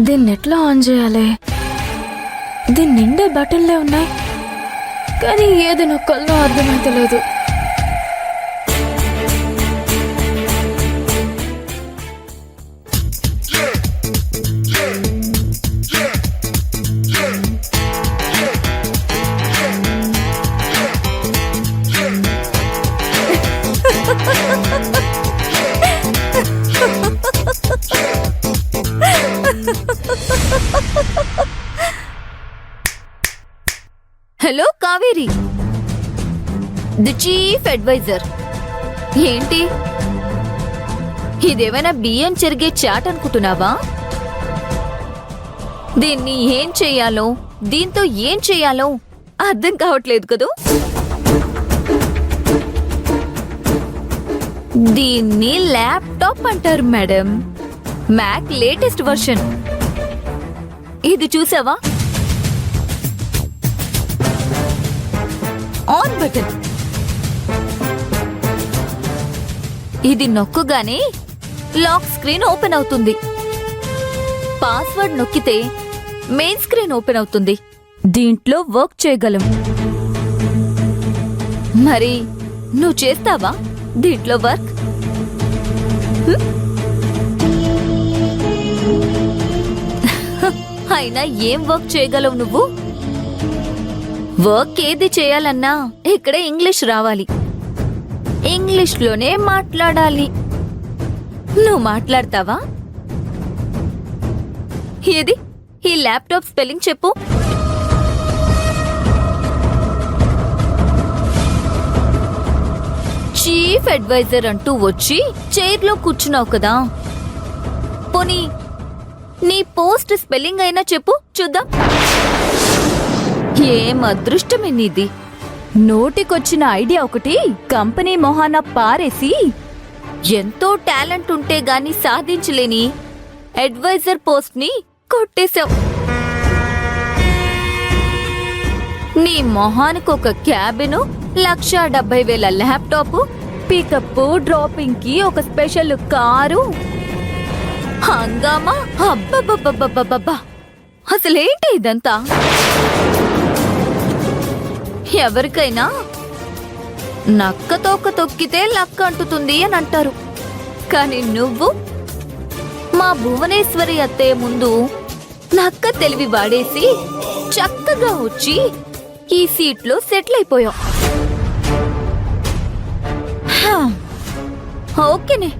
దీన్ని ఎట్లా ఆన్ చేయాలి? దీని నిండా బటన్లే ఉన్నాయి, కానీ ఏది నొక్కల్లో అర్థమైతలేదు. Hello Kaveri, the chief adviser. ఏంటి ఇదేమైనా బియ్యం చెరిగే చాట్ అనుకుంటున్నావా? దీన్ని ఏం చెయ్యాలో, దీంతో ఏం చెయ్యాలో అర్థం కావట్లేదు కదూ. దీన్ని ల్యాప్టాప్ అంటారు మేడం, మ్యాక్ లేటెస్ట్ వర్షన్. ఇది చూసావా? On button. ఇది నొక్కగానే లాక్ స్క్రీన్ ఓపెన్ అవుతుంది. పాస్వర్డ్ నొక్కితే మెయిన్ స్క్రీన్ ఓపెన్ అవుతుంది. దీంట్లో వర్క్ చేయగలం. మరి నువ్వు చేస్తావా దీంట్లో వర్క్? అయినా ఏం వర్క్ చేయగలవు నువ్వు? వర్క్ ఏది చేయాలన్నా ఇక్కడ ఇంగ్లీష్ రావాలి, ఇంగ్లీష్లోనే మాట్లాడాలి. నువ్వు మాట్లాడతావా? ఏది ఈ ల్యాప్టాప్ స్పెల్లింగ్ చెప్పు. చీఫ్ అడ్వైజర్ అంటూ వచ్చి చైర్లో కూర్చున్నావు కదా, పోనీ నీ పోస్ట్ స్పెల్లింగ్ అయినా చెప్పు చూద్దాం. ఏం అదృష్టమే నీది. నోటికొచ్చిన ఐడియా ఒకటి కంపెనీ మొహాన పారేసి ఎంతో టాలెంట్ ఉంటే గాని సాధించలేని అడ్వైజర్ పోస్ట్ ని కొట్టేశావు. నీ మొహానికి ఒక క్యాబిను, 1,70,000 ల్యాప్టాప్, పికప్ డ్రాపింగ్ కి ఒక స్పెషల్ కారు, హంగామా. అబ్బబ్బబ్బబ్బబ్బబ్బా, అసలేంటి ఇదంతా? ఎవరికైనా నక్కతోక తొక్కితే లక్క అంటుతుంది అని అంటారు, కానీ నువ్వు మా భువనేశ్వరి అత్తయ్య ముందు నక్క తెలివి వాడేసి చక్కగా వచ్చి ఈ సీట్లో సెటిల్ అయిపోయావు. ఓకేనే,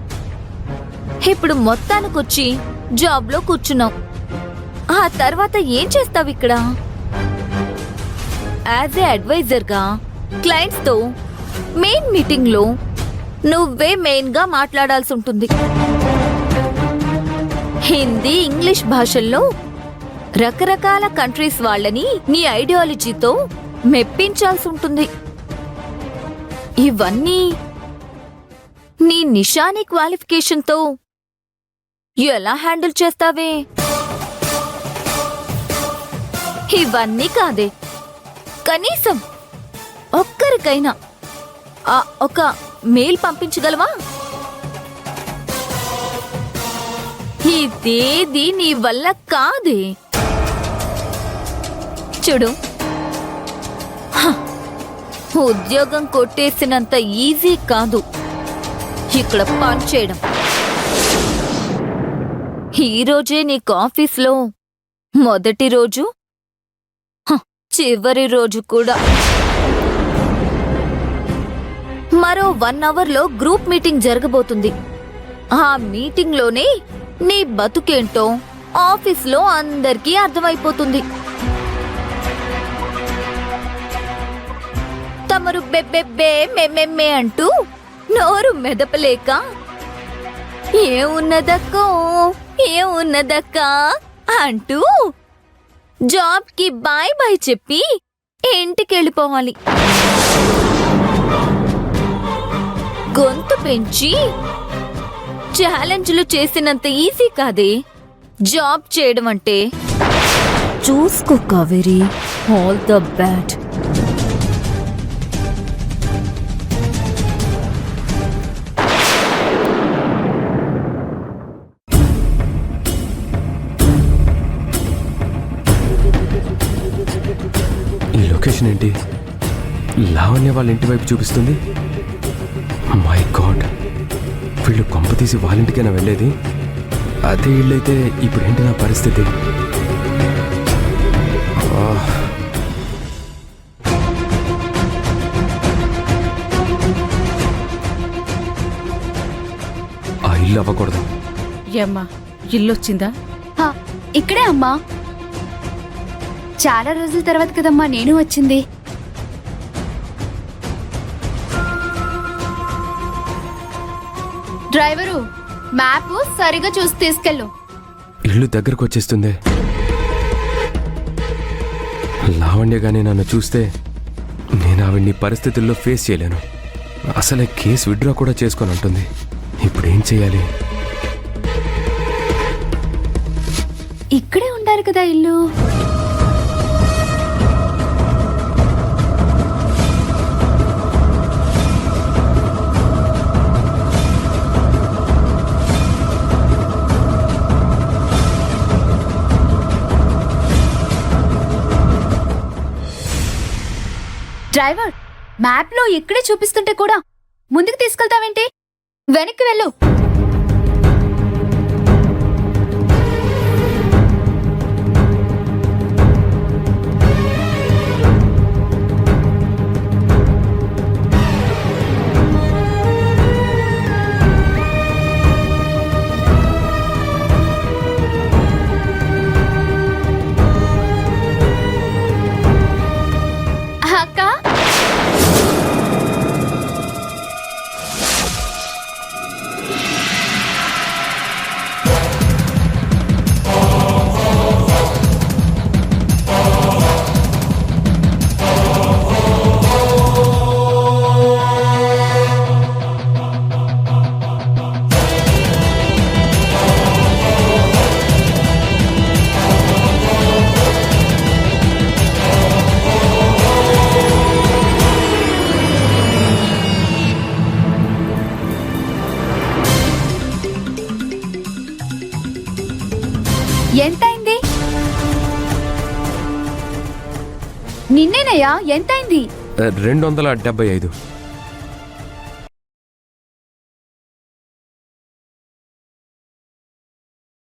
ఇప్పుడు మొత్తానికొచ్చి జాబ్లో కూర్చున్నావు. ఆ తర్వాత ఏం చేస్తావు ఇక్కడ? యాజ్ ఏ అడ్వైజర్ గా క్లయింట్స్ తో మెయిన్ మీటింగ్ లో నువ్వే మెయిన్ గా మాట్లాడాల్సి ఉంటుంది. హిందీ, ఇంగ్లీష్ భాషల్లో రకరకాల కంట్రీస్ వాళ్ళని నీ ఐడియాలజీతో మెప్పించాల్సి ఉంటుంది. ఇవన్నీ నీ నిషాని క్వాలిఫికేషన్తో ఎలా హ్యాండిల్ చేస్తావే? ఇవన్నీ కాదే, కనీసం ఒక్కరికైనా ఒక మెయిల్ పంపించగలవా? ఇదేది నీ వల్ల కాదే. చూడు, ఉద్యోగం కొట్టేసినంత ఈజీ కాదు ఇక్కడ పని చేయడం. ఈరోజే నీకు ఆఫీస్లో మొదటి రోజు, చివరి రోజు కూడా. మరో 1 అవర్లో గ్రూప్ మీటింగ్ జరగబోతుంది. ఆ మీటింగ్లోనే నీ బతుకేంటో ఆఫీస్లో అందరికీ అర్థమైపోతుంది. తమరు బెబ్బెబ్బే మెమ్మెమ్మే అంటూ నోరు మెదపలేక ఏమున్నదక్కో ఏమున్నదక్కా అంటూ జాబ్ కి బాయ్ బాయ్ చెప్పి ఇంటికెళ్ళిపోవాలి. గొంతు పెంచి ఛాలెంజ్లు చేసినంత ఈజీ కాదే జాబ్ చేయడం అంటే. చూసుకో కావేరి, ఆల్ ద బ్యాడ్. వాళ్ళ ఇంటి వైపు చూపిస్తుంది. మై గాడ్, వీళ్ళు కొంప తీసి వాళ్ళ ఇంటికైనా వెళ్ళేది? అదే ఇళ్ళైతే ఇప్పుడేంటి నా పరిస్థితి? ఆ ఇల్లు అవ్వకూడదు. ఏమ్మా, ఇల్లొచ్చిందా? ఇక్కడే అమ్మా. చాలా రోజుల తర్వాత కదమ్మా నేను వచ్చింది. డ్రైవరు, మ్యాప్ సరిగా చూసి తీసుకెళ్ళు. ఇల్లు దగ్గరకు వచ్చేస్తుంది. లావణ్య గానీ నన్ను చూస్తే నేను ఆవిడ్ని పరిస్థితుల్లో ఫేస్ చేయలేను. అసలే కేసు విత్డ్రా కూడా చేసుకొని అంటుంది. ఇప్పుడేం చేయాలి? ఇక్కడే ఉంటారు కదా ఇల్లు. డ్రైవర్, మ్యాప్ లో ఇక్కడే చూపిస్తుంటే కూడా ముందుకు తీసుకెళ్తావేంటి? వెనక్కి వెళ్ళు. అక్క, ఎంతైంది? నిన్నేనయ్యా, ఎంతైంది? 275.